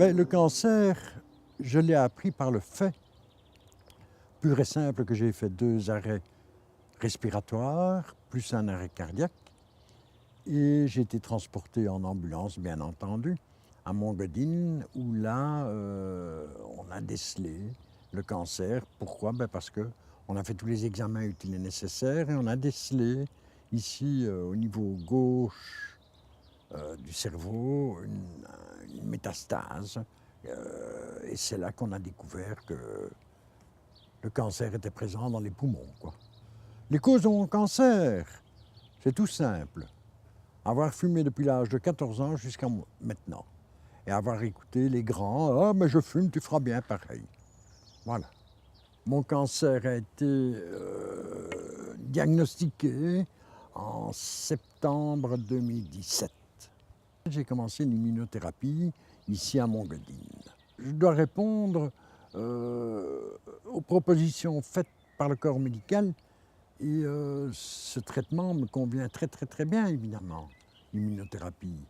Ben, le cancer, je l'ai appris par le fait pur et simple que j'ai fait 2 arrêts respiratoires, plus un arrêt cardiaque. Et j'ai été transporté en ambulance, bien entendu, à Montgodine, où là, on a décelé le cancer. Pourquoi? Ben parce qu'on a fait tous les examens utiles et nécessaires et on a décelé ici, au niveau gauche du cerveau, une métastase. Et c'est là qu'on a découvert que le cancer était présent dans les poumons, quoi. Les causes de mon cancer, c'est tout simple. Avoir fumé depuis l'âge de 14 ans jusqu'à maintenant. Et avoir écouté les grands, « Ah, mais je fume, tu feras bien pareil. » Voilà. Mon cancer a été diagnostiqué en septembre 2017. J'ai commencé l'immunothérapie ici à Montgodine. Je dois répondre aux propositions faites par le corps médical. Et ce traitement me convient très bien, évidemment, l'immunothérapie.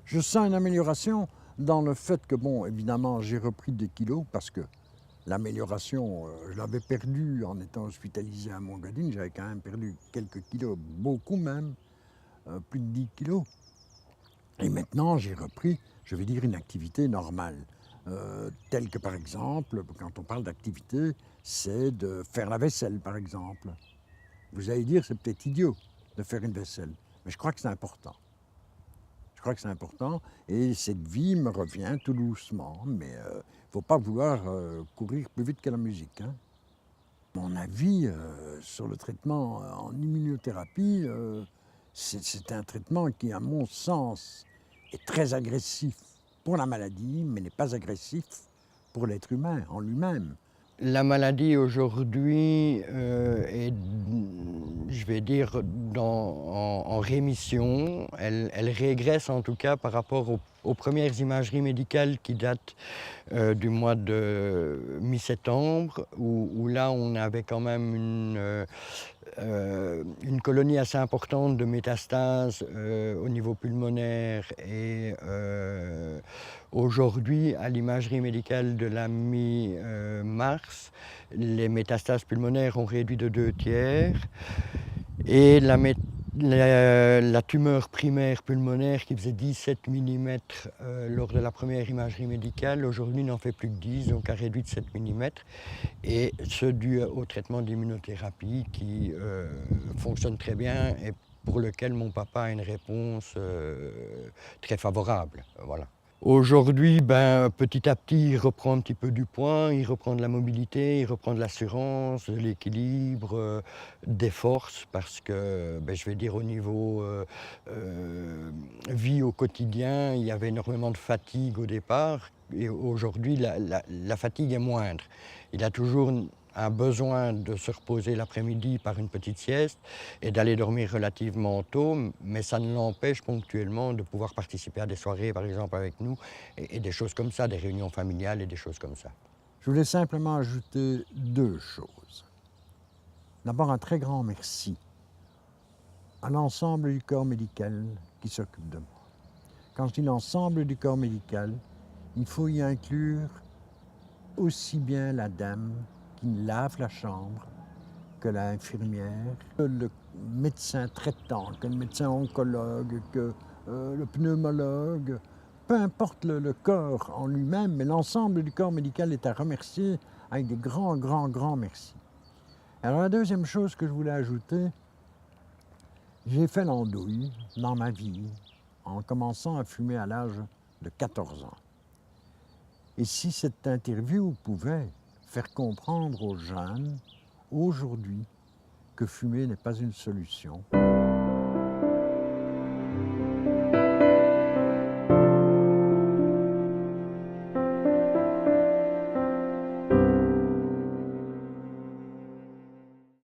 Je sens une amélioration dans le fait que, bon, évidemment, j'ai repris des kilos parce que l'amélioration, je l'avais perdue en étant hospitalisé à Montgodine. J'avais quand même perdu quelques kilos, beaucoup même, plus de 10 kilos. Et maintenant, j'ai repris, je vais dire, une activité normale. Telle que, par exemple, quand on parle d'activité, c'est de faire la vaisselle, par exemple. Vous allez dire, c'est peut-être idiot de faire une vaisselle, mais je crois que c'est important. Je crois que c'est important et cette vie me revient tout doucement, mais il ne faut pas vouloir courir plus vite que la musique, hein. Mon avis sur le traitement en immunothérapie, c'est un traitement qui, à mon sens, est très agressif pour la maladie, mais n'est pas agressif pour l'être humain en lui-même. La maladie aujourd'hui est, je vais dire, en rémission. Elle régresse en tout cas par rapport aux premières imageries médicales qui datent du mois de mi-septembre, où là on avait quand même une colonie assez importante de métastases au niveau pulmonaire et aujourd'hui, à l'imagerie médicale de la mi-mars, les métastases pulmonaires ont réduit de 2/3 et la tumeur primaire pulmonaire qui faisait 17 mm lors de la première imagerie médicale, aujourd'hui n'en fait plus que 10, donc a réduit de 7 mm. Et ce dû au traitement d'immunothérapie qui fonctionne très bien et pour lequel mon papa a une réponse très favorable. Voilà. Aujourd'hui, petit à petit, il reprend un petit peu du poids, il reprend de la mobilité, il reprend de l'assurance, de l'équilibre, des forces, parce que, je vais dire, au niveau vie au quotidien, il y avait énormément de fatigue au départ, et aujourd'hui, la fatigue est moindre. Il a toujours un besoin de se reposer l'après-midi par une petite sieste et d'aller dormir relativement tôt, mais ça ne l'empêche ponctuellement de pouvoir participer à des soirées, par exemple, avec nous, et des choses comme ça, des réunions familiales et des choses comme ça. Je voulais simplement ajouter 2 choses. D'abord, un très grand merci à l'ensemble du corps médical qui s'occupe de moi. Quand je dis l'ensemble du corps médical, il faut y inclure aussi bien la dame qui lave la chambre que l'infirmière, que le médecin traitant, que le médecin oncologue, que le pneumologue, peu importe le corps en lui-même, mais l'ensemble du corps médical est à remercier avec des grands merci. Alors la deuxième chose que je voulais ajouter, j'ai fait l'andouille dans ma vie en commençant à fumer à l'âge de 14 ans. Et si cette interview pouvait faire comprendre aux jeunes aujourd'hui que fumer n'est pas une solution,